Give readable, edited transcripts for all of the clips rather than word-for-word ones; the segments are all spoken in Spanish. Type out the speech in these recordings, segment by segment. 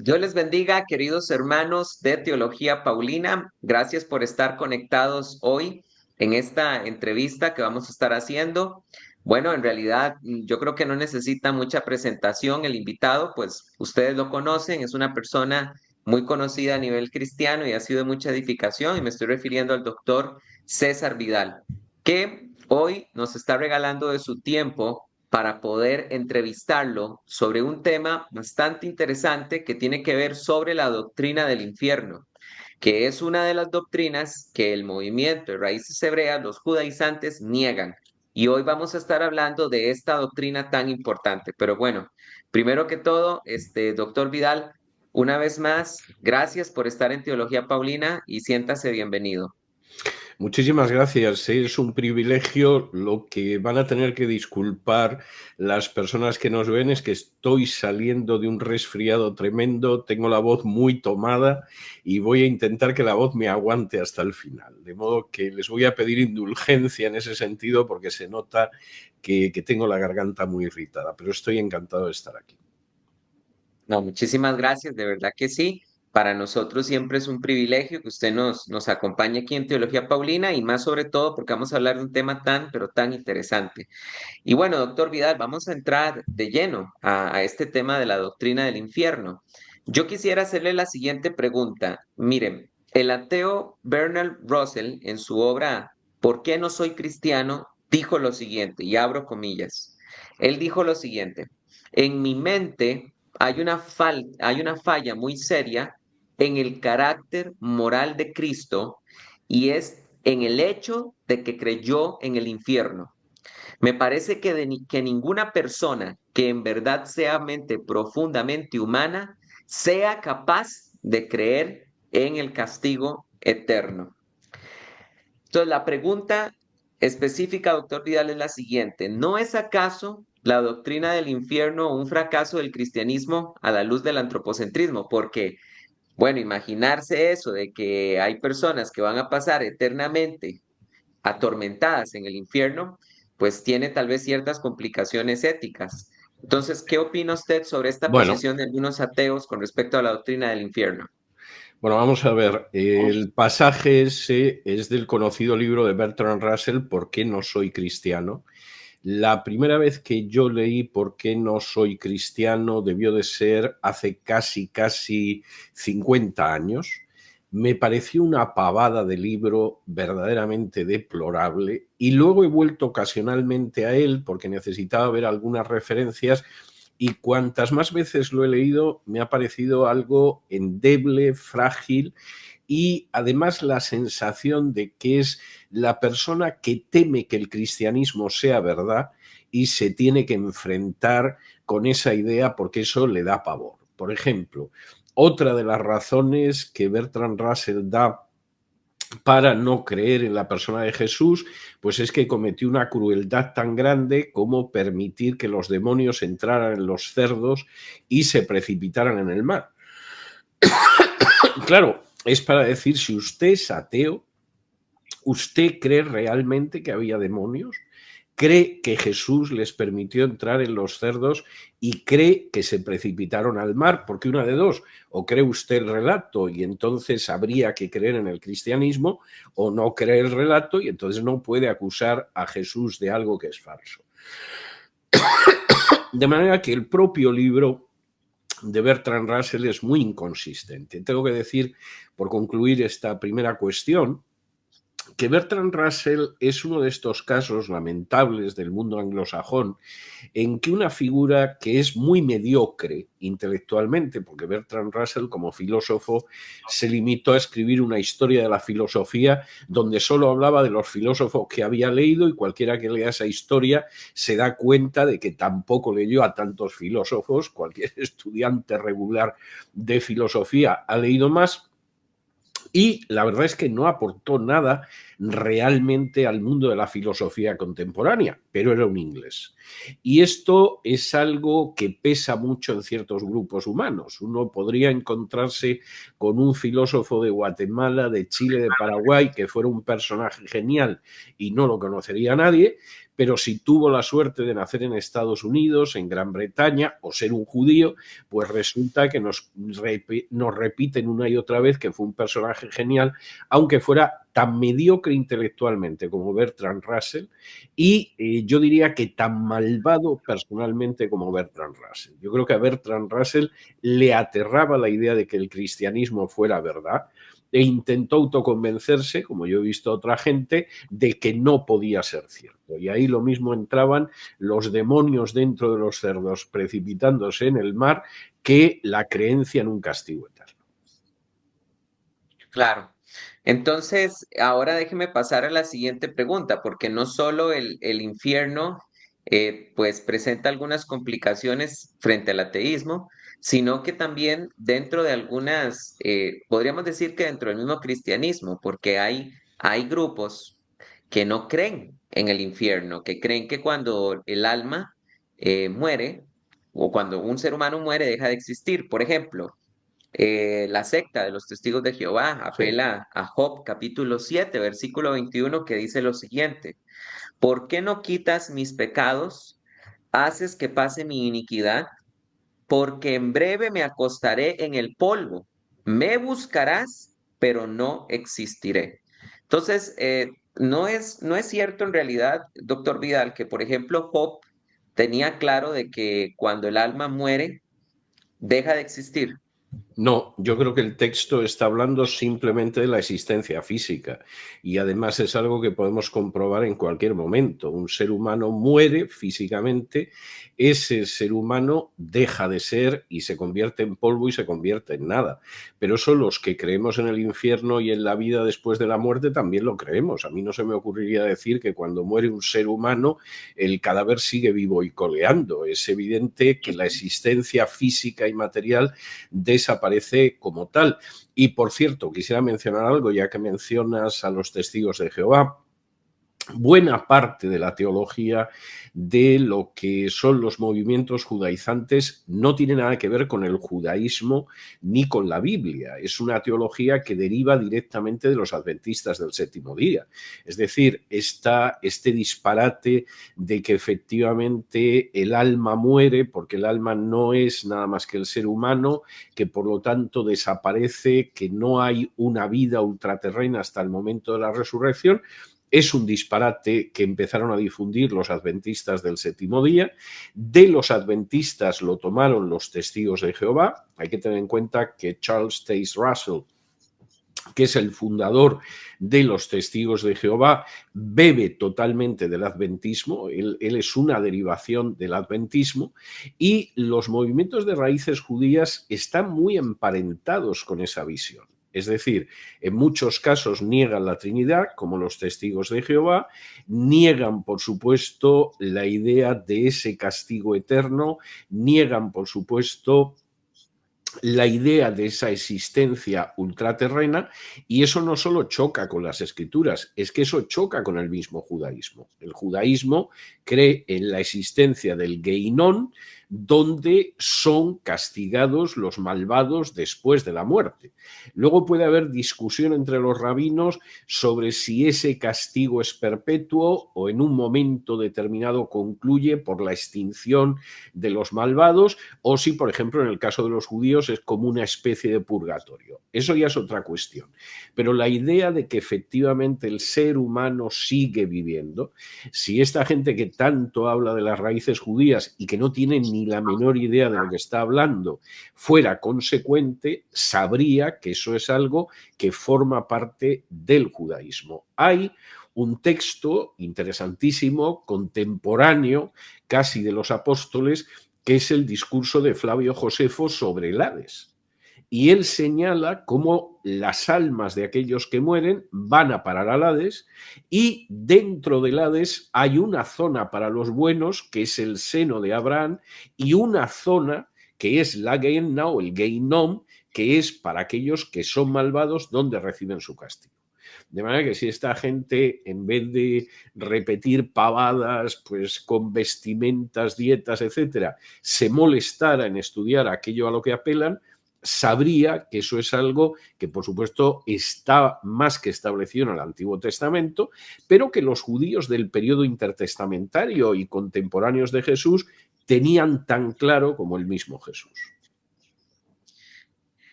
Dios les bendiga, queridos hermanos de Teología Paulina. Gracias por estar conectados hoy en esta entrevista que vamos a estar haciendo. Bueno, en realidad yo creo que no necesita mucha presentación el invitado, pues ustedes lo conocen, es una persona muy conocida a nivel cristiano y ha sido de mucha edificación, y me estoy refiriendo al doctor César Vidal, que hoy nos está regalando de su tiempo para poder entrevistarlo sobre un tema bastante interesante que tiene que ver sobre la doctrina del infierno, que es una de las doctrinas que el movimiento de raíces hebreas, los judaizantes, niegan. Y hoy vamos a estar hablando de esta doctrina tan importante. Pero bueno, primero que todo, doctor Vidal, una vez más, gracias por estar en Teología Paulina y siéntase bienvenido. Muchísimas gracias. Es un privilegio. Lo que van a tener que disculpar las personas que nos ven es que estoy saliendo de un resfriado tremendo, tengo la voz muy tomada y voy a intentar que la voz me aguante hasta el final. De modo que les voy a pedir indulgencia en ese sentido porque se nota que tengo la garganta muy irritada, pero estoy encantado de estar aquí. No, muchísimas gracias, de verdad que sí. Para nosotros siempre es un privilegio que usted nos acompañe aquí en Teología Paulina y más sobre todo porque vamos a hablar de un tema tan, pero tan interesante. Y bueno, doctor Vidal, vamos a entrar de lleno a este tema de la doctrina del infierno. Yo quisiera hacerle la siguiente pregunta. Miren, el ateo Bernard Russell en su obra ¿Por qué no soy cristiano? Dijo lo siguiente, y abro comillas. Él dijo lo siguiente, en mi mente hay una falla muy seria en el carácter moral de Cristo y es en el hecho de que creyó en el infierno. Me parece que ninguna persona que en verdad sea mente profundamente humana sea capaz de creer en el castigo eterno. Entonces, la pregunta específica, doctor Vidal, es la siguiente. ¿No es acaso la doctrina del infierno un fracaso del cristianismo a la luz del antropocentrismo? Porque, bueno, imaginarse eso de que hay personas que van a pasar eternamente atormentadas en el infierno, pues tiene tal vez ciertas complicaciones éticas. Entonces, ¿qué opina usted sobre esta Bueno, posición de algunos ateos con respecto a la doctrina del infierno? Bueno, vamos a ver. El pasaje ese es del conocido libro de Bertrand Russell, ¿Por qué no soy cristiano? La primera vez que yo leí ¿Por qué no soy cristiano? Debió de ser hace casi 50 años. Me pareció una pavada de libro verdaderamente deplorable y luego he vuelto ocasionalmente a él porque necesitaba ver algunas referencias y cuantas más veces lo he leído me ha parecido algo endeble, frágil y además la sensación de que es la persona que teme que el cristianismo sea verdad y se tiene que enfrentar con esa idea porque eso le da pavor. Por ejemplo, otra de las razones que Bertrand Russell da para no creer en la persona de Jesús, pues es que cometió una crueldad tan grande como permitir que los demonios entraran en los cerdos y se precipitaran en el mar. Claro, es para decir, si usted es ateo, ¿usted cree realmente que había demonios? ¿Cree que Jesús les permitió entrar en los cerdos y cree que se precipitaron al mar? Porque una de dos, o cree usted el relato y entonces habría que creer en el cristianismo, o no cree el relato y entonces no puede acusar a Jesús de algo que es falso. De manera que el propio libro de Bertrand Russell es muy inconsistente. Tengo que decir, por concluir esta primera cuestión, que Bertrand Russell es uno de estos casos lamentables del mundo anglosajón en que una figura que es muy mediocre intelectualmente, porque Bertrand Russell como filósofo se limitó a escribir una historia de la filosofía donde solo hablaba de los filósofos que había leído y cualquiera que lea esa historia se da cuenta de que tampoco leyó a tantos filósofos, cualquier estudiante regular de filosofía ha leído más. Y la verdad es que no aportó nada realmente al mundo de la filosofía contemporánea. pero era un inglés. Y esto es algo que pesa mucho en ciertos grupos humanos. Uno podría encontrarse con un filósofo de Guatemala, de Chile, de Paraguay, que fuera un personaje genial y no lo conocería nadie, pero si tuvo la suerte de nacer en Estados Unidos, en Gran Bretaña, o ser un judío, pues resulta que nos repiten una y otra vez que fue un personaje genial, aunque fuera tan mediocre intelectualmente como Bertrand Russell, y yo diría que tan malvado personalmente como Bertrand Russell. Yo creo que a Bertrand Russell le aterraba la idea de que el cristianismo fuera verdad, e intentó autoconvencerse, como yo he visto a otra gente, de que no podía ser cierto. Y ahí lo mismo entraban los demonios dentro de los cerdos precipitándose en el mar que la creencia en un castigo eterno. Claro. Entonces, ahora déjeme pasar a la siguiente pregunta, porque no solo el infierno pues presenta algunas complicaciones frente al ateísmo, sino que también dentro de algunas, podríamos decir que dentro del mismo cristianismo, porque hay grupos que no creen en el infierno, que creen que cuando el alma muere o cuando un ser humano muere deja de existir. Por ejemplo, la secta de los testigos de Jehová Sí. apela a Job capítulo 7 versículo 21 que dice lo siguiente: ¿Por qué no quitas mis pecados? ¿Haces que pase mi iniquidad? Porque en breve me acostaré en el polvo. Me buscarás, pero no existiré. Entonces, no es cierto en realidad, doctor Vidal, que por ejemplo Job tenía claro de que cuando el alma muere, deja de existir. No, yo creo que el texto está hablando simplemente de la existencia física y además es algo que podemos comprobar en cualquier momento. Un ser humano muere físicamente, ese ser humano deja de ser y se convierte en polvo y se convierte en nada. Pero eso los que creemos en el infierno y en la vida después de la muerte también lo creemos. A mí no se me ocurriría decir que cuando muere un ser humano el cadáver sigue vivo y coleando. Es evidente que la existencia física y material desaparece como tal. Y por cierto, quisiera mencionar algo, ya que mencionas a los testigos de Jehová. Buena parte de la teología de lo que son los movimientos judaizantes no tiene nada que ver con el judaísmo ni con la Biblia. Es una teología que deriva directamente de los adventistas del séptimo día. Es decir, este disparate de que efectivamente el alma muere porque el alma no es nada más que el ser humano, que por lo tanto desaparece, que no hay una vida ultraterrena hasta el momento de la resurrección. Es un disparate que empezaron a difundir los adventistas del séptimo día. De los adventistas lo tomaron los testigos de Jehová. Hay que tener en cuenta que Charles Taze Russell, que es el fundador de los testigos de Jehová, bebe totalmente del adventismo. Él es una derivación del adventismo y los movimientos de raíces judías están muy emparentados con esa visión. Es decir, en muchos casos niegan la Trinidad, como los testigos de Jehová, niegan, por supuesto, la idea de ese castigo eterno, niegan, por supuesto, la idea de esa existencia ultraterrena, y eso no solo choca con las escrituras, es que eso choca con el mismo judaísmo. El judaísmo cree en la existencia del Geinón, donde son castigados los malvados después de la muerte. Luego puede haber discusión entre los rabinos sobre si ese castigo es perpetuo o en un momento determinado concluye por la extinción de los malvados, o si, por ejemplo, en el caso de los judíos es como una especie de purgatorio. Eso ya es otra cuestión. Pero la idea de que efectivamente el ser humano sigue viviendo, si esta gente que tanto habla de las raíces judías y que no tiene ni la menor idea de lo que está hablando fuera consecuente, sabría que eso es algo que forma parte del judaísmo. Hay un texto interesantísimo, contemporáneo, casi de los apóstoles, que es el discurso de Flavio Josefo sobre el Hades. Y él señala cómo las almas de aquellos que mueren van a parar al Hades y dentro del Hades hay una zona para los buenos, que es el seno de Abraham, y una zona que es la Gehenna o el Geinom, que es para aquellos que son malvados donde reciben su castigo. De manera que si esta gente, en vez de repetir pavadas, pues con vestimentas, dietas, etcétera, se molestara en estudiar aquello a lo que apelan, sabría que eso es algo que, por supuesto, está más que establecido en el Antiguo Testamento, pero que los judíos del periodo intertestamentario y contemporáneos de Jesús tenían tan claro como el mismo Jesús.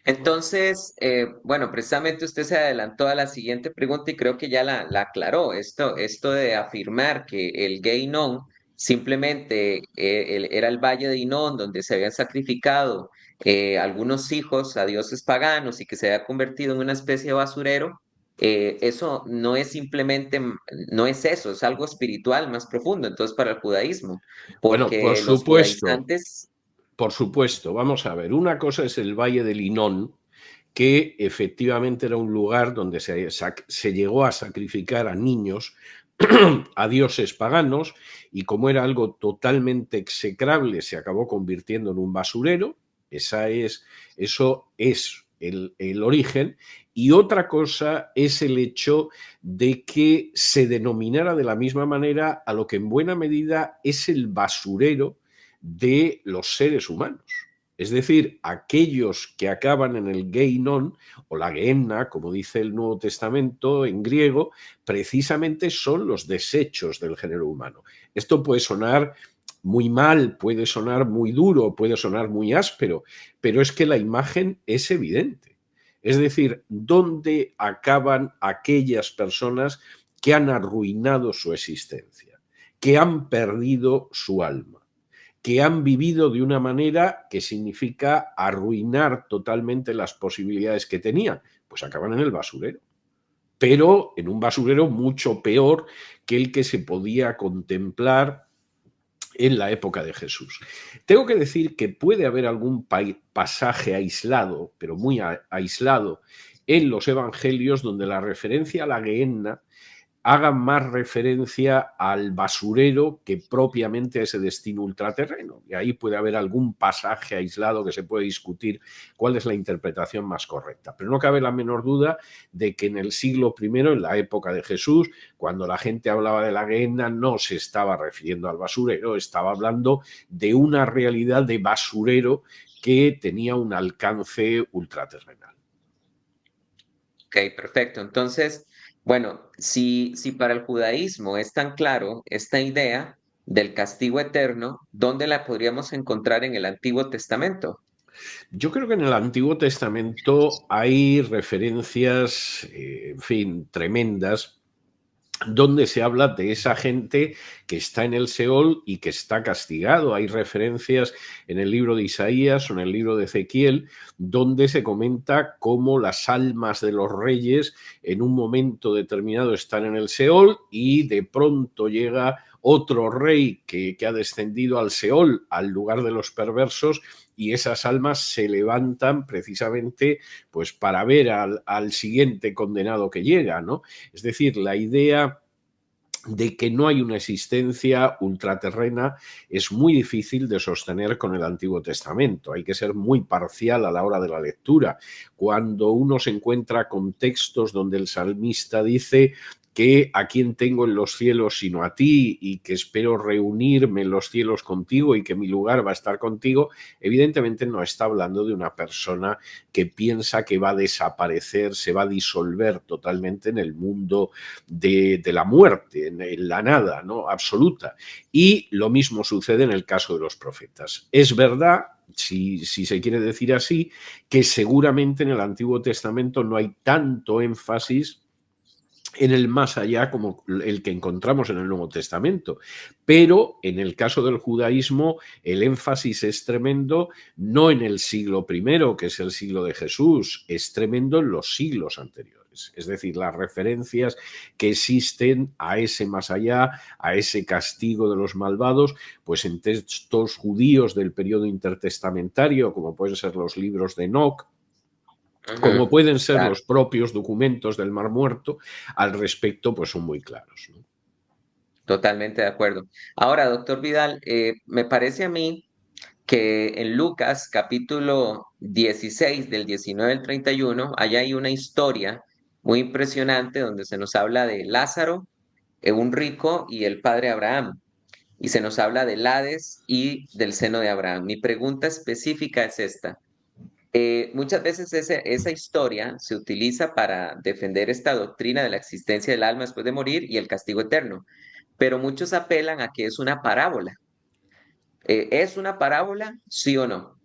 Entonces, bueno, precisamente usted se adelantó a la siguiente pregunta y creo que ya la aclaró. Esto de afirmar que el Geinon simplemente era el valle de Hinón donde se habían sacrificado algunos hijos a dioses paganos y que se había convertido en una especie de basurero, eso no es simplemente, no es eso, es algo espiritual más profundo, entonces para el judaísmo, Bueno, porque los por supuesto, vamos a ver, una cosa es el Valle del Hinón, que efectivamente era un lugar donde se llegó a sacrificar a niños, a dioses paganos, y como era algo totalmente execrable, se acabó convirtiendo en un basurero. Eso es el origen. Y otra cosa es el hecho de que se denominara de la misma manera a lo que en buena medida es el basurero de los seres humanos. Es decir, aquellos que acaban en el Geinon o la Gehenna, como dice el Nuevo Testamento en griego, precisamente son los desechos del género humano. Esto puede sonar muy mal, puede sonar muy duro, puede sonar muy áspero, pero es que la imagen es evidente. Es decir, ¿dónde acaban aquellas personas que han arruinado su existencia, que han perdido su alma, que han vivido de una manera que significa arruinar totalmente las posibilidades que tenían? Pues acaban en el basurero, pero en un basurero mucho peor que el que se podía contemplar en la época de Jesús. Tengo que decir que puede haber algún pasaje aislado, pero muy aislado, en los evangelios donde la referencia a la Gehenna hagan más referencia al basurero que propiamente a ese destino ultraterreno. Y ahí puede haber algún pasaje aislado que se puede discutir cuál es la interpretación más correcta. Pero no cabe la menor duda de que en el siglo I, en la época de Jesús, cuando la gente hablaba de la Gehenna, no se estaba refiriendo al basurero, estaba hablando de una realidad de basurero que tenía un alcance ultraterrenal. Ok, perfecto. Entonces, bueno, si para el judaísmo es tan claro esta idea del castigo eterno, ¿dónde la podríamos encontrar en el Antiguo Testamento? Yo creo que en el Antiguo Testamento hay referencias, en fin, tremendas, donde se habla de esa gente que está en el Seol y que está castigado. Hay referencias en el libro de Isaías o en el libro de Ezequiel, donde se comenta cómo las almas de los reyes en un momento determinado están en el Seol y de pronto llega otro rey que ha descendido al Seol, al lugar de los perversos, y esas almas se levantan precisamente pues para ver al siguiente condenado que llega, ¿no? Es decir, la idea de que no hay una existencia ultraterrena es muy difícil de sostener con el Antiguo Testamento. Hay que ser muy parcial a la hora de la lectura. Cuando uno se encuentra con textos donde el salmista dice que a quién tengo en los cielos sino a ti y que espero reunirme en los cielos contigo y que mi lugar va a estar contigo, evidentemente no está hablando de una persona que piensa que va a desaparecer, se va a disolver totalmente en el mundo de la muerte, en la nada, ¿no? Absoluta. Y lo mismo sucede en el caso de los profetas. Es verdad, si se quiere decir así, que seguramente en el Antiguo Testamento no hay tanto énfasis en el más allá como el que encontramos en el Nuevo Testamento. Pero en el caso del judaísmo, el énfasis es tremendo, no en el siglo I, que es el siglo de Jesús, es tremendo en los siglos anteriores. Es decir, las referencias que existen a ese más allá, a ese castigo de los malvados, pues en textos judíos del periodo intertestamentario, como pueden ser los libros de Enoch, como Ujú, pueden ser claro, los propios documentos del Mar Muerto, al respecto, pues son muy claros, ¿no? totalmente de acuerdo. Ahora, doctor Vidal, me parece a mí que en Lucas capítulo 16 del 19 al 31, allá hay una historia muy impresionante donde se nos habla de Lázaro, un rico y el padre Abraham. Y se nos habla del Hades y del seno de Abraham. Mi pregunta específica es esta. Muchas veces esa historia se utiliza para defender esta doctrina de la existencia del alma después de morir y el castigo eterno, pero muchos apelan a que es una parábola. ¿Es una parábola, sí o no?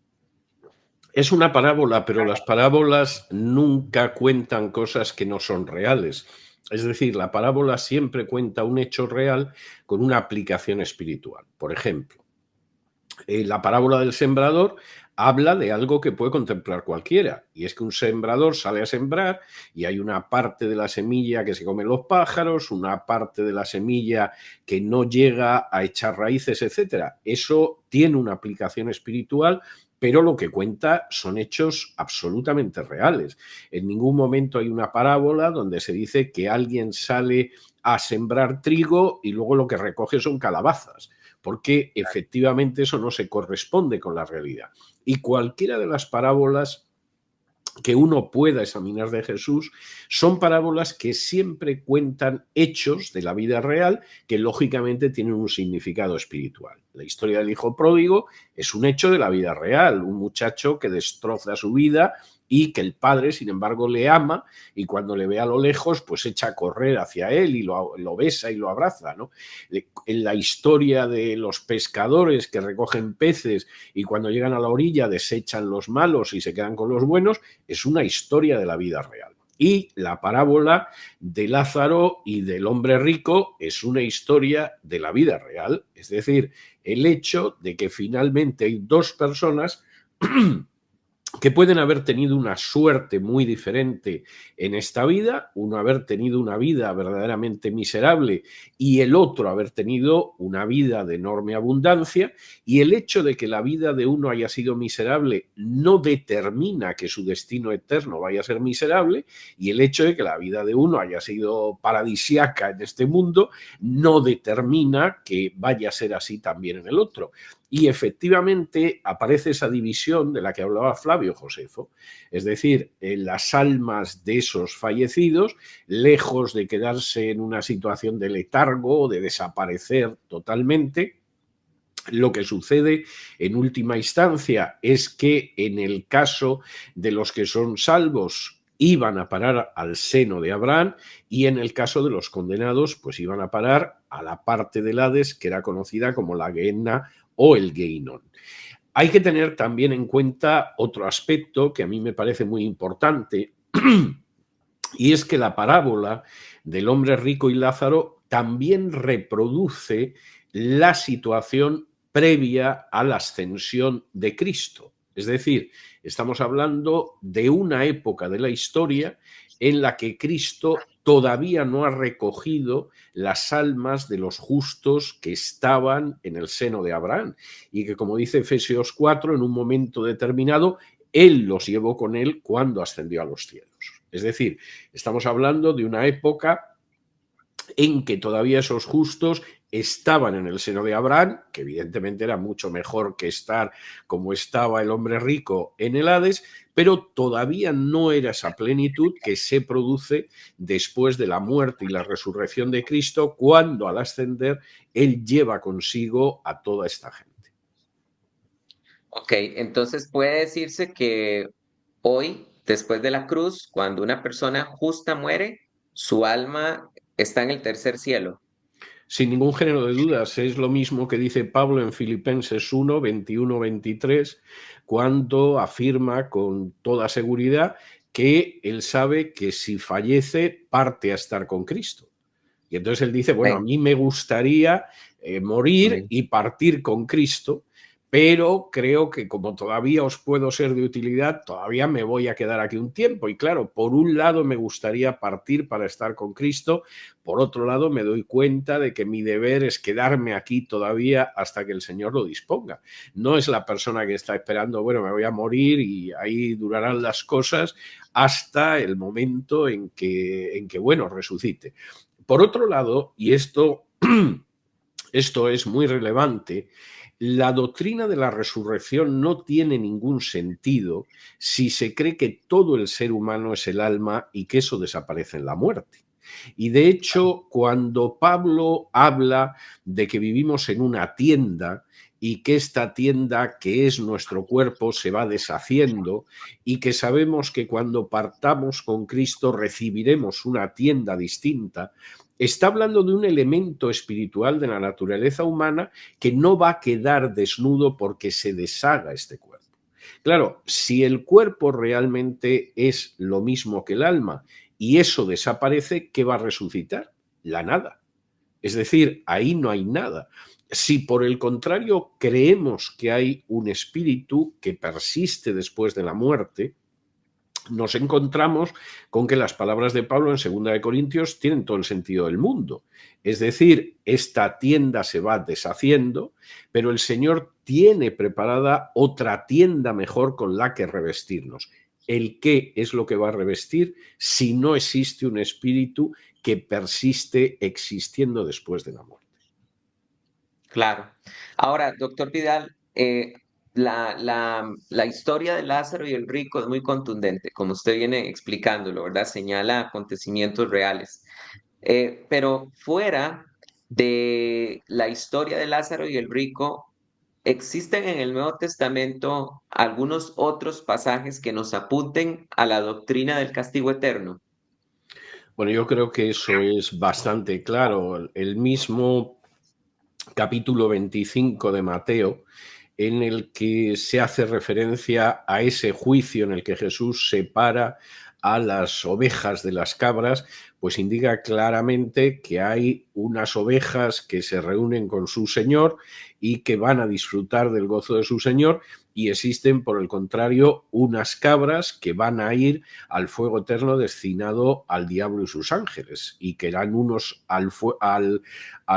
Es una parábola, pero las parábolas nunca cuentan cosas que no son reales. Es decir, la parábola siempre cuenta un hecho real con una aplicación espiritual. Por ejemplo, la parábola del sembrador habla de algo que puede contemplar cualquiera, y es que un sembrador sale a sembrar y hay una parte de la semilla que se comen los pájaros, una parte de la semilla que no llega a echar raíces, etcétera. Eso tiene una aplicación espiritual, pero lo que cuenta son hechos absolutamente reales. En ningún momento hay una parábola donde se dice que alguien sale a sembrar trigo y luego lo que recoge son calabazas, porque efectivamente eso no se corresponde con la realidad. Y cualquiera de las parábolas que uno pueda examinar de Jesús son parábolas que siempre cuentan hechos de la vida real que lógicamente tienen un significado espiritual. La historia del hijo pródigo es un hecho de la vida real, un muchacho que destroza su vida y que el padre, sin embargo, le ama y cuando le ve a lo lejos, pues echa a correr hacia él y lo besa y lo abraza, ¿no? En la historia de los pescadores que recogen peces y cuando llegan a la orilla desechan los malos y se quedan con los buenos, es una historia de la vida real. Y la parábola de Lázaro y del hombre rico es una historia de la vida real. Es decir, el hecho de que finalmente hay dos personas que pueden haber tenido una suerte muy diferente en esta vida, uno haber tenido una vida verdaderamente miserable y el otro haber tenido una vida de enorme abundancia, y el hecho de que la vida de uno haya sido miserable no determina que su destino eterno vaya a ser miserable, y el hecho de que la vida de uno haya sido paradisiaca en este mundo no determina que vaya a ser así también en el otro. Y efectivamente aparece esa división de la que hablaba Flavio Josefo, es decir, las almas de esos fallecidos, lejos de quedarse en una situación de letargo o de desaparecer totalmente, lo que sucede en última instancia es que en el caso de los que son salvos iban a parar al seno de Abraham y en el caso de los condenados pues iban a parar a la parte del Hades que era conocida como la Gehenna o el Geinon. Hay que tener también en cuenta otro aspecto que a mí me parece muy importante y es que la parábola del hombre rico y Lázaro también reproduce la situación previa a la ascensión de Cristo. Es decir, estamos hablando de una época de la historia en la que Cristo todavía no ha recogido las almas de los justos que estaban en el seno de Abraham y que, como dice Efesios 4, en un momento determinado, Él los llevó con Él cuando ascendió a los cielos. Es decir, estamos hablando de una época en que todavía esos justos estaban en el seno de Abraham, que evidentemente era mucho mejor que estar como estaba el hombre rico en el Hades, pero todavía no era esa plenitud que se produce después de la muerte y la resurrección de Cristo, cuando al ascender Él lleva consigo a toda esta gente. Ok, entonces puede decirse que hoy, después de la cruz, cuando una persona justa muere, su alma está en el tercer cielo. Sin ningún género de dudas, es lo mismo que dice Pablo en Filipenses 1, 21, 23, cuando afirma con toda seguridad que él sabe que si fallece, parte a estar con Cristo. Y entonces él dice, bueno, a Amén, mí me gustaría morir amén. y partir con Cristo, pero creo que como todavía os puedo ser de utilidad, todavía me voy a quedar aquí un tiempo. Y claro, por un lado me gustaría partir para estar con Cristo, por otro lado me doy cuenta de que mi deber es quedarme aquí todavía hasta que el Señor lo disponga. No es la persona que está esperando, bueno, me voy a morir y ahí durarán las cosas hasta el momento en que bueno, resucite. Por otro lado, y esto es muy relevante, la doctrina de la resurrección no tiene ningún sentido si se cree que todo el ser humano es el alma y que eso desaparece en la muerte. Y de hecho, cuando Pablo habla de que vivimos en una tienda y que esta tienda, que es nuestro cuerpo, se va deshaciendo y que sabemos que cuando partamos con Cristo recibiremos una tienda distinta, está hablando de un elemento espiritual de la naturaleza humana que no va a quedar desnudo porque se deshaga este cuerpo. Claro, si el cuerpo realmente es lo mismo que el alma y eso desaparece, ¿qué va a resucitar? La nada. Es decir, ahí no hay nada. Si por el contrario creemos que hay un espíritu que persiste después de la muerte, nos encontramos con que las palabras de Pablo en 2 de Corintios tienen todo el sentido del mundo. Es decir, esta tienda se va deshaciendo, pero el Señor tiene preparada otra tienda mejor con la que revestirnos. ¿El qué es lo que va a revestir si no existe un espíritu que persiste existiendo después de la muerte? Claro. Ahora, doctor Vidal, la historia de Lázaro y el rico es muy contundente, como usted viene explicándolo, ¿verdad? Señala acontecimientos reales. Pero fuera de la historia de Lázaro y el rico, ¿existen en el Nuevo Testamento algunos otros pasajes que nos apunten a la doctrina del castigo eterno? Bueno, yo creo que eso es bastante claro. El mismo capítulo 25 de Mateo, en el que se hace referencia a ese juicio en el que Jesús separa a las ovejas de las cabras, pues indica claramente que hay unas ovejas que se reúnen con su Señor y que van a disfrutar del gozo de su Señor, y existen, por el contrario, unas cabras que van a ir al fuego eterno destinado al diablo y sus ángeles, y que irán unos a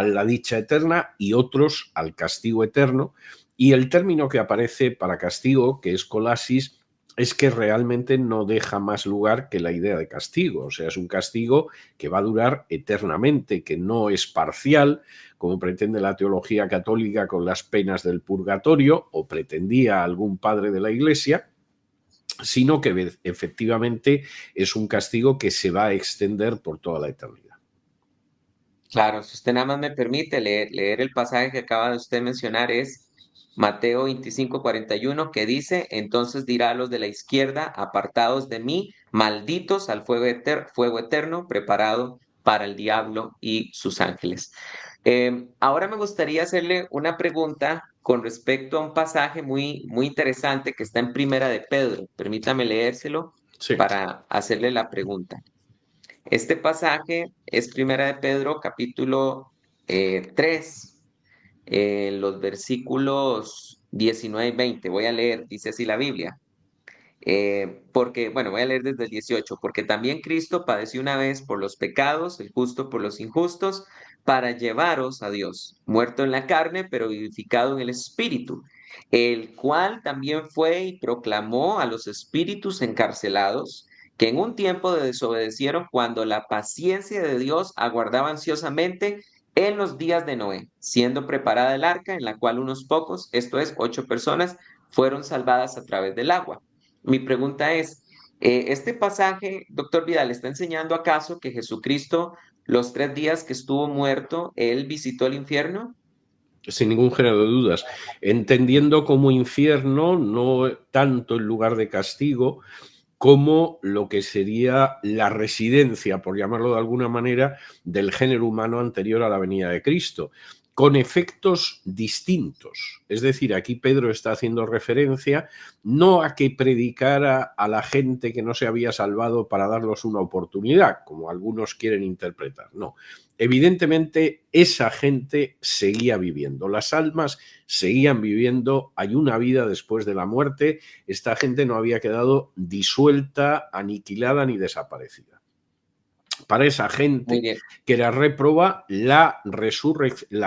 la dicha eterna y otros al castigo eterno. Y el término que aparece para castigo, que es colasis, es que realmente no deja más lugar que la idea de castigo. O sea, es un castigo que va a durar eternamente, que no es parcial, como pretende la teología católica con las penas del purgatorio, o pretendía algún padre de la Iglesia, sino que efectivamente es un castigo que se va a extender por toda la eternidad. Claro, si usted nada más me permite leer el pasaje que acaba de usted mencionar, es Mateo 25:41, que dice: entonces dirá a los de la izquierda, apartados de mí, malditos al fuego eterno preparado para el diablo y sus ángeles. Ahora me gustaría hacerle una pregunta con respecto a un pasaje muy interesante que está en Primera de Pedro. Permítame leérselo Sí. para hacerle la pregunta. Este pasaje es Primera de Pedro, capítulo 3, los versículos 19 y 20. Voy a leer, dice así la Biblia. Voy a leer desde el 18, porque también Cristo padeció una vez por los pecados, el justo por los injustos, para llevaros a Dios, muerto en la carne, pero vivificado en el Espíritu, el cual también fue y proclamó a los espíritus encarcelados, que en un tiempo desobedecieron cuando la paciencia de Dios aguardaba ansiosamente en los días de Noé, siendo preparada el arca en la cual unos pocos, esto es, 8 personas, fueron salvadas a través del agua. Mi pregunta es, ¿este pasaje, doctor Vidal, está enseñando acaso que Jesucristo, los 3 días que estuvo muerto, él visitó el infierno? Sin ningún género de dudas, entendiendo como infierno no tanto el lugar de castigo como lo que sería la residencia, por llamarlo de alguna manera, del género humano anterior a la venida de Cristo, con efectos distintos. Es decir, aquí Pedro está haciendo referencia no a que predicara a la gente que no se había salvado para darles una oportunidad, como algunos quieren interpretar, no. Evidentemente, esa gente seguía viviendo, las almas seguían viviendo, hay una vida después de la muerte, esta gente no había quedado disuelta, aniquilada ni desaparecida. Para esa Muy gente bien, que era réproba, la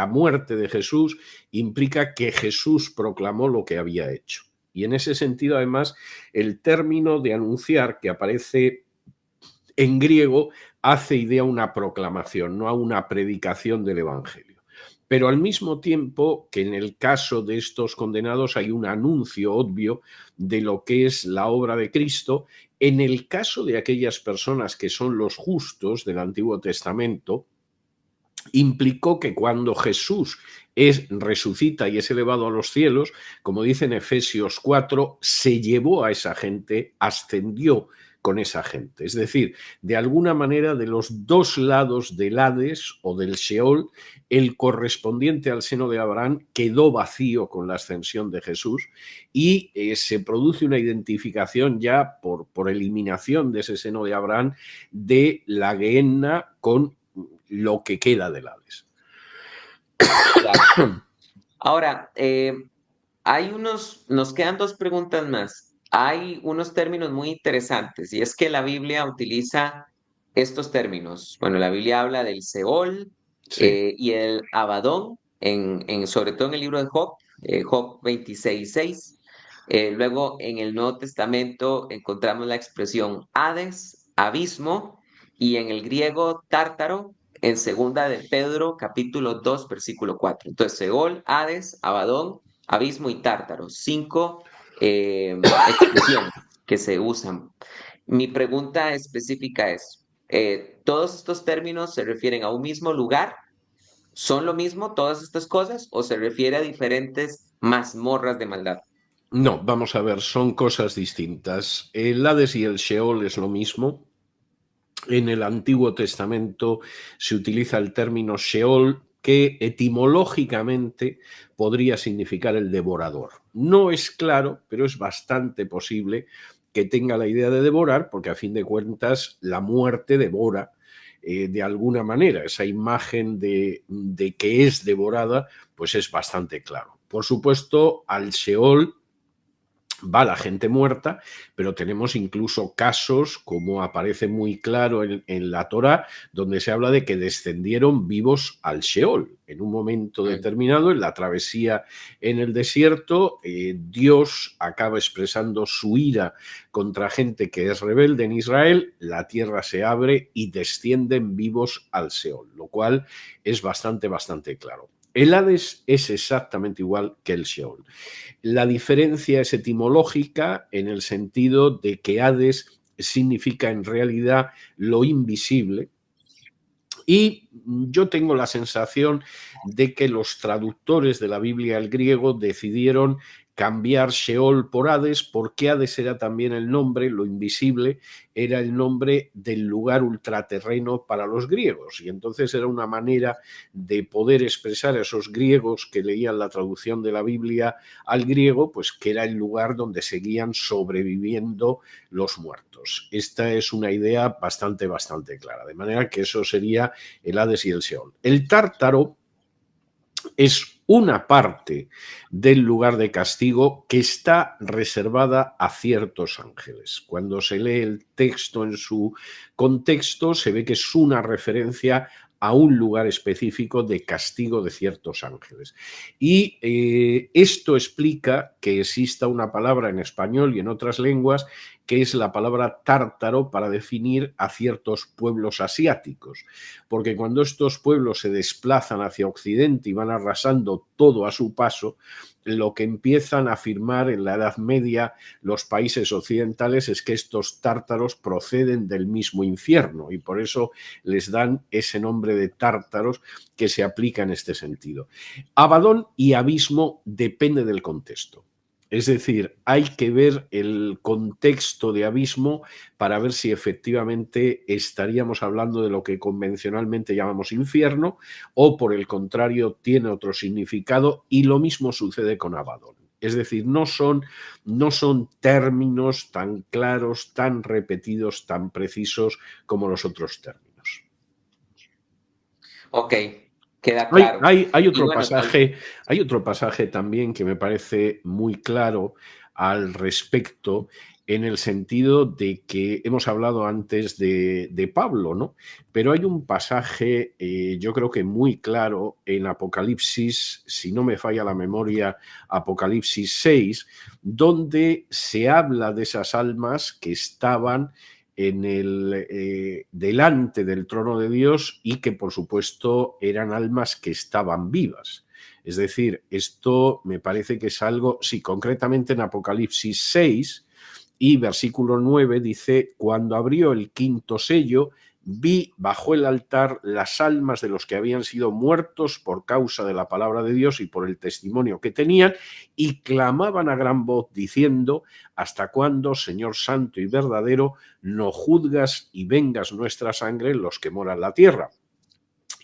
muerte de Jesús implica que Jesús proclamó lo que había hecho. Y en ese sentido, además, el término de anunciar que aparece en griego hace idea a una proclamación, no a una predicación del Evangelio. pero al mismo tiempo que en el caso de estos condenados hay un anuncio obvio de lo que es la obra de Cristo. En el caso de aquellas personas que son los justos del Antiguo Testamento, implicó que cuando Jesús resucita y es elevado a los cielos, como dice en Efesios 4, se llevó a esa gente, ascendió con esa gente. Es decir, de alguna manera de los dos lados del Hades o del Sheol, el correspondiente al seno de Abraham quedó vacío con la ascensión de Jesús y se produce una identificación ya por eliminación de ese seno de Abraham de la Gehenna con lo que queda del Hades. Claro. Ahora, nos quedan dos preguntas más. Hay unos términos muy interesantes y es que la Biblia utiliza estos términos. Bueno, la Biblia habla del Seol Sí. y el Abadón, sobre todo en el libro de Job, Job 26:6. Luego en el Nuevo Testamento encontramos la expresión Hades, abismo, y en el griego tártaro, en segunda de Pedro, capítulo 2 versículo 4. Entonces, Seol, Hades, Abadón, abismo y tártaro. 5 expresiones que se usan. Mi pregunta específica es, ¿todos estos términos se refieren a un mismo lugar? ¿Son lo mismo todas estas cosas o se refiere a diferentes mazmorras de maldad? No, vamos a ver, son cosas distintas. El Hades y el Sheol es lo mismo. En el Antiguo Testamento se utiliza el término Sheol, que etimológicamente podría significar el devorador. No es claro, pero es bastante posible que tenga la idea de devorar, porque a fin de cuentas la muerte devora de alguna manera. Esa imagen de que es devorada, pues es bastante claro. Por supuesto, al Sheol va la gente muerta, pero tenemos incluso casos, como aparece muy claro en la Torá, donde se habla de que descendieron vivos al Sheol. En un momento Mm. determinado, en la travesía en el desierto, Dios acaba expresando su ira contra gente que es rebelde en Israel, la tierra se abre y descienden vivos al Sheol, lo cual es bastante claro. El Hades es exactamente igual que el Sheol. La diferencia es etimológica en el sentido de que Hades significa en realidad lo invisible, y yo tengo la sensación de que los traductores de la Biblia al griego decidieron cambiar Sheol por Hades, porque Hades era también el nombre, lo invisible, era el nombre del lugar ultraterreno para los griegos. Y entonces era una manera de poder expresar a esos griegos que leían la traducción de la Biblia al griego, pues que era el lugar donde seguían sobreviviendo los muertos. Esta es una idea bastante clara, de manera que eso sería el Hades y el Sheol. El Tártaro es una parte del lugar de castigo que está reservada a ciertos ángeles. Cuando se lee el texto en su contexto, se ve que es una referencia a un lugar específico de castigo de ciertos ángeles. Y esto explica que exista una palabra en español y en otras lenguas que es la palabra tártaro para definir a ciertos pueblos asiáticos, porque cuando estos pueblos se desplazan hacia Occidente y van arrasando todo a su paso, lo que empiezan a afirmar en la Edad Media los países occidentales es que estos tártaros proceden del mismo infierno y por eso les dan ese nombre de tártaros que se aplica en este sentido. Abadón y abismo depende del contexto. Es decir, hay que ver el contexto de abismo para ver si efectivamente estaríamos hablando de lo que convencionalmente llamamos infierno o por el contrario tiene otro significado, y lo mismo sucede con Abadón. Es decir, no son términos tan claros, tan repetidos, tan precisos como los otros términos. Ok, queda claro. Hay Y otro bueno, pasaje también que me parece muy claro al respecto, en el sentido de que hemos hablado antes de Pablo, ¿no? Pero hay un pasaje, yo creo que muy claro en Apocalipsis, si no me falla la memoria, Apocalipsis 6, donde se habla de esas almas que estaban delante del trono de Dios y que, por supuesto, eran almas que estaban vivas. Es decir, esto me parece que es algo, sí, concretamente en Apocalipsis 6 y versículo 9 dice: cuando abrió el quinto sello, vi bajo el altar las almas de los que habían sido muertos por causa de la palabra de Dios y por el testimonio que tenían, y clamaban a gran voz diciendo: ¿hasta cuándo, Señor santo y verdadero, no juzgas y vengas nuestra sangre en los que moran la tierra?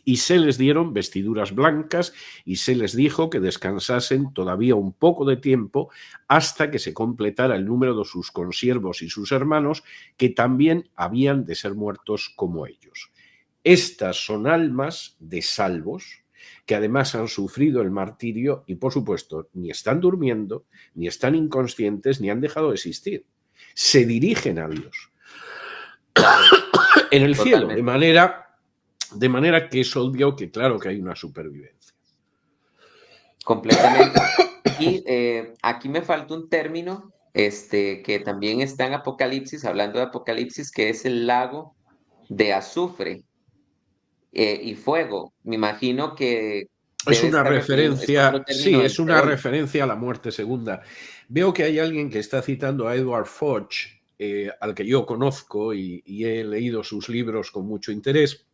Y se les dieron vestiduras blancas y se les dijo que descansasen todavía un poco de tiempo hasta que se completara el número de sus consiervos y sus hermanos, que también habían de ser muertos como ellos. Estas son almas de salvos que además han sufrido el martirio y, por supuesto, ni están durmiendo, ni están inconscientes, ni han dejado de existir. Se dirigen a Dios en el cielo, de manera que es obvio que, claro, que hay una supervivencia. Completamente. Y aquí me falta un término que también está en Apocalipsis, hablando de Apocalipsis, que es el lago de azufre y fuego. Me imagino que Es debe una estar refiriendo, es otro referencia, término sí, del es una Seol. referencia a la muerte segunda. Veo que hay alguien que está citando a Edward Foch, al que yo conozco y he leído sus libros con mucho interés.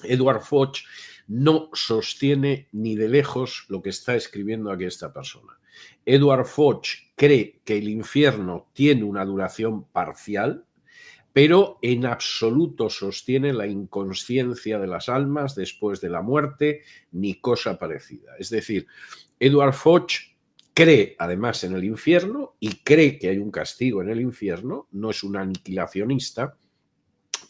Edward Foch no sostiene ni de lejos lo que está escribiendo aquí esta persona. Edward Foch cree que el infierno tiene una duración parcial, pero en absoluto sostiene la inconsciencia de las almas después de la muerte, ni cosa parecida. Es decir, Edward Foch cree además en el infierno y cree que hay un castigo en el infierno, no es un aniquilacionista,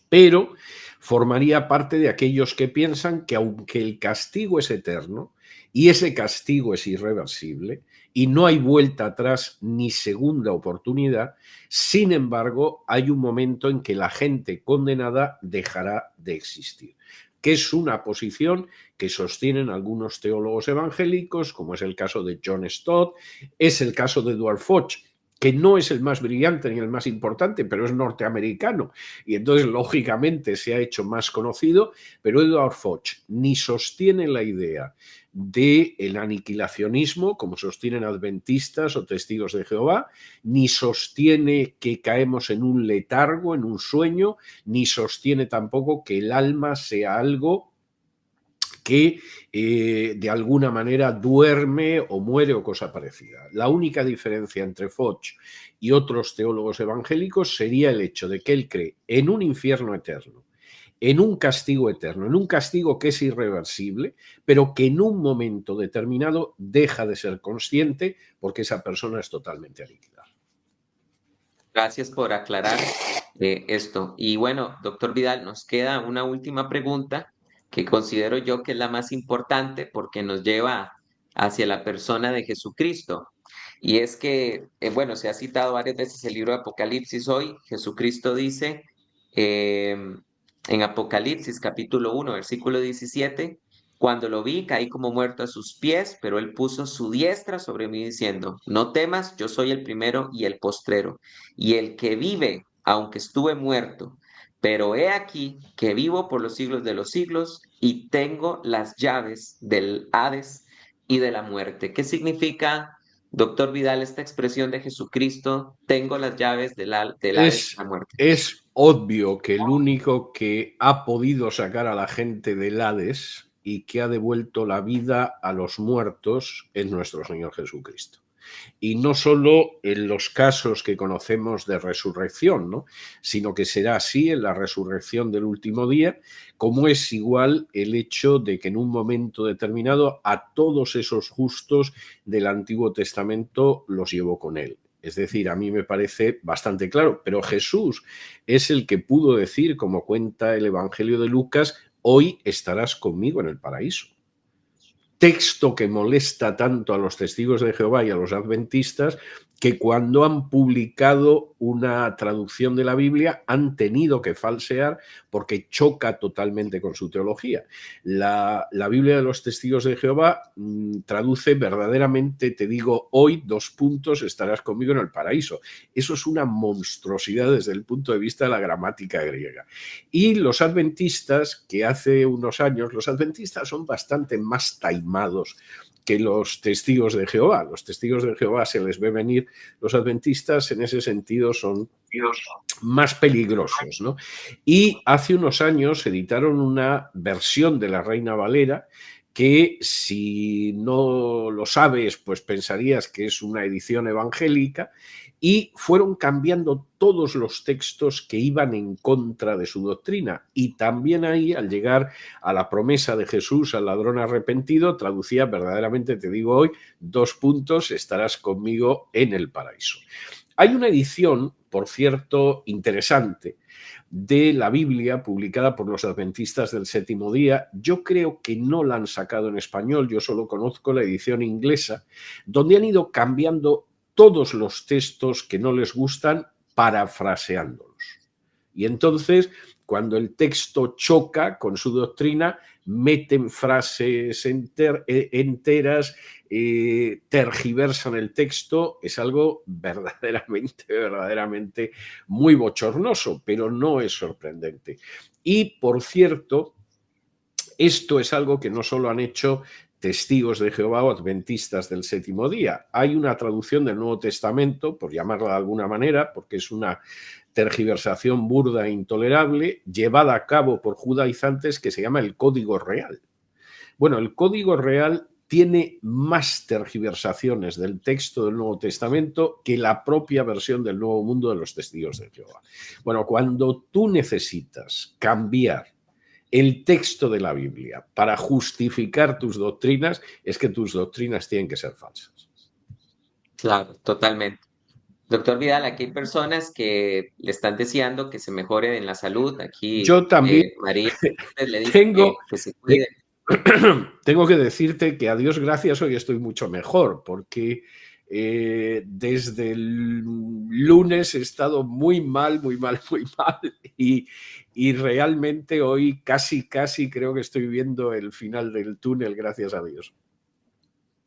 pero formaría parte de aquellos que piensan que aunque el castigo es eterno y ese castigo es irreversible y no hay vuelta atrás ni segunda oportunidad, sin embargo, hay un momento en que la gente condenada dejará de existir, que es una posición que sostienen algunos teólogos evangélicos, como es el caso de John Stott, es el caso de Edward Foch, que no es el más brillante ni el más importante, pero es norteamericano y entonces lógicamente se ha hecho más conocido, pero Edward Foch ni sostiene la idea del aniquilacionismo, como sostienen adventistas o testigos de Jehová, ni sostiene que caemos en un letargo, en un sueño, ni sostiene tampoco que el alma sea algo que de alguna manera duerme o muere o cosa parecida. La única diferencia entre Foch y otros teólogos evangélicos sería el hecho de que él cree en un infierno eterno, en un castigo eterno, en un castigo que es irreversible, pero que en un momento determinado deja de ser consciente porque esa persona es totalmente aniquilada. Gracias por aclarar esto. Y bueno, doctor Vidal, nos queda una última pregunta que considero yo que es la más importante porque nos lleva hacia la persona de Jesucristo. Y es que, bueno, se ha citado varias veces el libro de Apocalipsis hoy. Jesucristo dice eh, en Apocalipsis capítulo 1 versículo 17: cuando lo vi, caí como muerto a sus pies, pero él puso su diestra sobre mí diciendo: no temas, yo soy el primero y el postrero y el que vive, aunque estuve muerto. Pero he aquí que vivo por los siglos de los siglos y tengo las llaves del Hades y de la muerte. ¿Qué significa, doctor Vidal, esta expresión de Jesucristo: tengo las llaves del Hades y de la muerte? Es obvio que el único que ha podido sacar a la gente del Hades y que ha devuelto la vida a los muertos es nuestro Señor Jesucristo. Y no solo en los casos que conocemos de resurrección, ¿no?, sino que será así en la resurrección del último día, como es igual el hecho de que en un momento determinado a todos esos justos del Antiguo Testamento los llevó con él. Es decir, a mí me parece bastante claro, pero Jesús es el que pudo decir, como cuenta el Evangelio de Lucas: hoy estarás conmigo en el paraíso. Texto que molesta tanto a los testigos de Jehová y a los adventistas que cuando han publicado una traducción de la Biblia han tenido que falsear porque choca totalmente con su teología. La Biblia de los Testigos de Jehová traduce verdaderamente, te digo, hoy, estarás conmigo en el paraíso. Eso es una monstruosidad desde el punto de vista de la gramática griega. Y los adventistas, que hace unos años, los adventistas son bastante más taimados que los testigos de Jehová. Los testigos de Jehová se les ve venir, los adventistas en ese sentido son más peligrosos, ¿no? Y hace unos años editaron una versión de la Reina Valera que, si no lo sabes, pues pensarías que es una edición evangélica, y fueron cambiando todos los textos que iban en contra de su doctrina. Y también ahí, al llegar a la promesa de Jesús al ladrón arrepentido, traducía verdaderamente, te digo hoy, estarás conmigo en el paraíso. Hay una edición, por cierto, interesante, de la Biblia publicada por los adventistas del séptimo día. Yo creo que no la han sacado en español, yo solo conozco la edición inglesa, donde han ido cambiando todos los textos que no les gustan, parafraseándolos. Y entonces, cuando el texto choca con su doctrina, meten frases enteras, tergiversan el texto. Es algo verdaderamente muy bochornoso, pero no es sorprendente. Y, por cierto, esto es algo que no solo han hecho testigos de Jehová o adventistas del séptimo día. Hay una traducción del Nuevo Testamento, por llamarla de alguna manera, porque es una tergiversación burda e intolerable, llevada a cabo por judaizantes, que se llama el Código Real. Bueno, el Código Real tiene más tergiversaciones del texto del Nuevo Testamento que la propia versión del Nuevo Mundo de los Testigos de Jehová. Bueno, cuando tú necesitas cambiar el texto de la Biblia para justificar tus doctrinas, es que tus doctrinas tienen que ser falsas. Claro, totalmente. Doctor Vidal, aquí hay personas que le están deseando que se mejore en la salud. Aquí Yo también María le dice tengo, que se cuide. tengo que decirte que, a Dios gracias, hoy estoy mucho mejor, porque desde el lunes he estado muy mal, y realmente hoy casi creo que estoy viendo el final del túnel, gracias a Dios.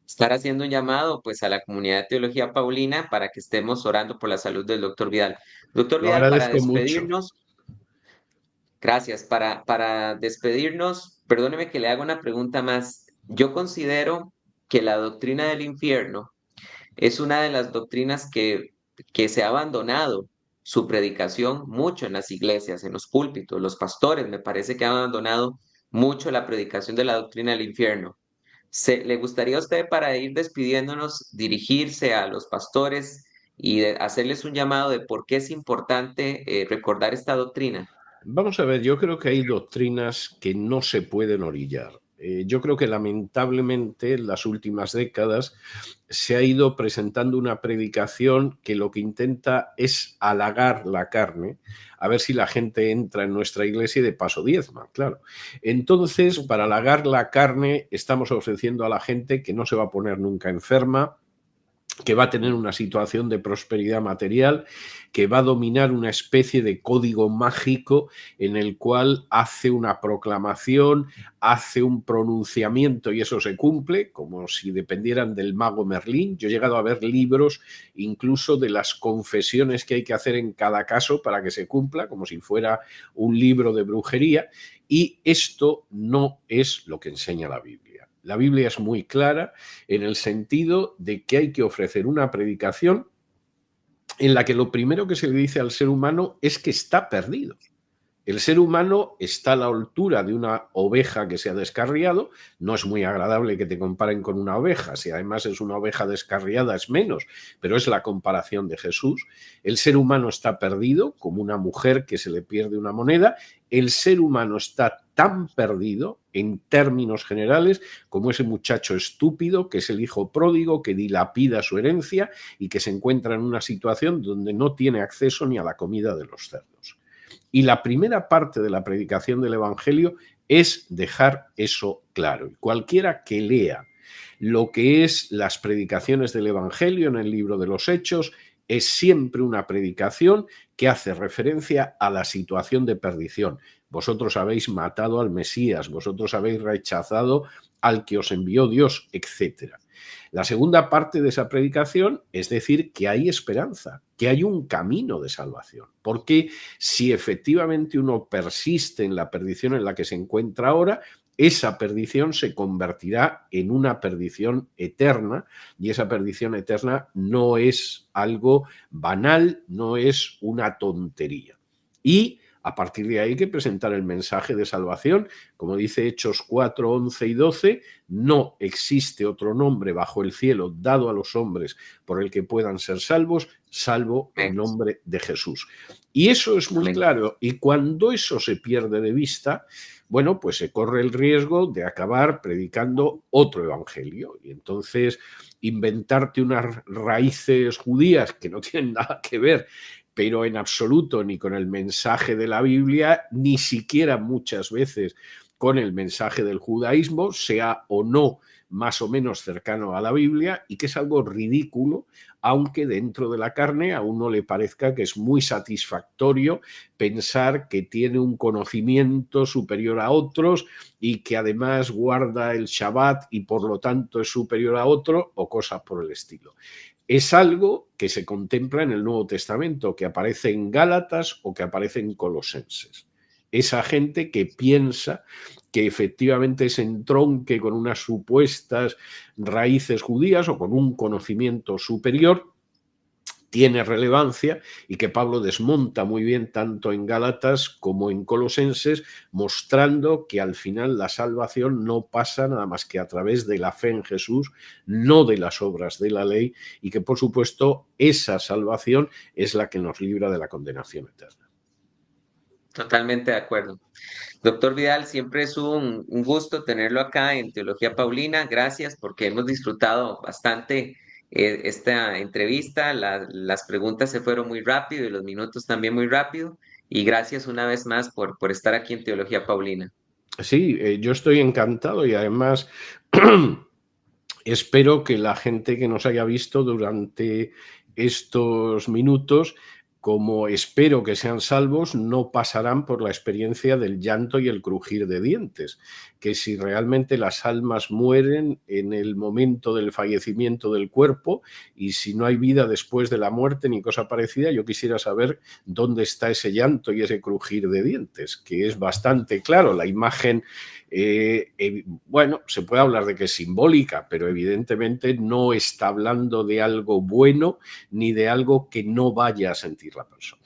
Estar haciendo un llamado pues a la comunidad de Teología Paulina para que estemos orando por la salud del doctor Vidal. Doctor Lo Vidal, para agradezco mucho. despedirnos, gracias, para despedirnos, perdóneme que le haga una pregunta más. Yo considero que la doctrina del infierno es una de las doctrinas que se ha abandonado su predicación mucho en las iglesias, en los púlpitos. Los pastores me parece que han abandonado mucho la predicación de la doctrina del infierno. ¿Le gustaría a usted, para ir despidiéndonos, dirigirse a los pastores y hacerles un llamado de por qué es importante recordar esta doctrina? Vamos a ver, yo creo que hay doctrinas que no se pueden orillar. Yo creo que, lamentablemente, en las últimas décadas se ha ido presentando una predicación que lo que intenta es halagar la carne, a ver si la gente entra en nuestra iglesia y de paso diezma, claro. Entonces, para halagar la carne, estamos ofreciendo a la gente que no se va a poner nunca enferma, que va a tener una situación de prosperidad material, que va a dominar una especie de código mágico en el cual hace una proclamación, hace un pronunciamiento y eso se cumple, como si dependieran del mago Merlín. Yo he llegado a ver libros incluso de las confesiones que hay que hacer en cada caso para que se cumpla, como si fuera un libro de brujería, y esto no es lo que enseña la Biblia. La Biblia es muy clara en el sentido de que hay que ofrecer una predicación en la que lo primero que se le dice al ser humano es que está perdido. El ser humano está a la altura de una oveja que se ha descarriado. No es muy agradable que te comparen con una oveja. Si además es una oveja descarriada es menos, pero es la comparación de Jesús. El ser humano está perdido, como una mujer que se le pierde una moneda. El ser humano está tan perdido, en términos generales, como ese muchacho estúpido que es el hijo pródigo, que dilapida su herencia y que se encuentra en una situación donde no tiene acceso ni a la comida de los cerdos. Y la primera parte de la predicación del Evangelio es dejar eso claro. Y cualquiera que lea lo que es las predicaciones del Evangelio en el libro de los Hechos, es siempre una predicación que hace referencia a la situación de perdición. Vosotros habéis matado al Mesías, vosotros habéis rechazado al que os envió Dios, etc. La segunda parte de esa predicación es decir que hay esperanza, que hay un camino de salvación, porque si efectivamente uno persiste en la perdición en la que se encuentra ahora, esa perdición se convertirá en una perdición eterna, y esa perdición eterna no es algo banal, no es una tontería. Y a partir de ahí hay que presentar el mensaje de salvación. Como dice Hechos 4, 11 y 12, no existe otro nombre bajo el cielo dado a los hombres por el que puedan ser salvos, salvo el Amén. nombre de Jesús. Y eso es muy Amén. claro. Y cuando eso se pierde de vista, bueno, pues se corre el riesgo de acabar predicando otro evangelio. Y entonces inventarte unas raíces judías que no tienen nada que ver, pero en absoluto ni con el mensaje de la Biblia, ni siquiera muchas veces con el mensaje del judaísmo, sea o no más o menos cercano a la Biblia, y que es algo ridículo, aunque dentro de la carne a uno le parezca que es muy satisfactorio pensar que tiene un conocimiento superior a otros y que además guarda el Shabbat y por lo tanto es superior a otro, o cosas por el estilo. Es algo que se contempla en el Nuevo Testamento, que aparece en Gálatas o que aparece en Colosenses. Esa gente que piensa que efectivamente se entronque con unas supuestas raíces judías o con un conocimiento superior tiene relevancia, y que Pablo desmonta muy bien tanto en Gálatas como en Colosenses, mostrando que al final la salvación no pasa nada más que a través de la fe en Jesús, no de las obras de la ley, y que por supuesto esa salvación es la que nos libra de la condenación eterna. Totalmente de acuerdo. Doctor Vidal, siempre es un gusto tenerlo acá en Teología Paulina. Gracias porque hemos disfrutado bastante esta entrevista. Las preguntas se fueron muy rápido y los minutos también muy rápido. Y gracias una vez más por estar aquí en Teología Paulina. Sí, yo estoy encantado, y además espero que la gente que nos haya visto durante estos minutos, como espero que sean salvos, no pasarán por la experiencia del llanto y el crujir de dientes, que si realmente las almas mueren en el momento del fallecimiento del cuerpo, y si no hay vida después de la muerte ni cosa parecida, yo quisiera saber dónde está ese llanto y ese crujir de dientes, que es bastante claro. La imagen, bueno, se puede hablar de que es simbólica, pero evidentemente no está hablando de algo bueno ni de algo que no vaya a sentir la persona.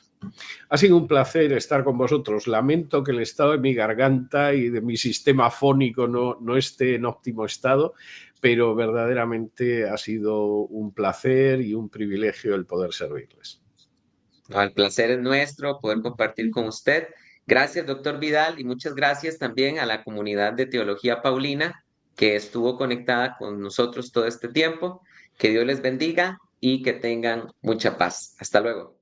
Ha sido un placer estar con vosotros. Lamento que el estado de mi garganta y de mi sistema fónico no esté en óptimo estado, pero verdaderamente ha sido un placer y un privilegio el poder servirles. No, el placer es nuestro poder compartir con usted. Gracias, doctor Vidal, y muchas gracias también a la comunidad de Teología Paulina que estuvo conectada con nosotros todo este tiempo. Que Dios les bendiga y que tengan mucha paz. Hasta luego.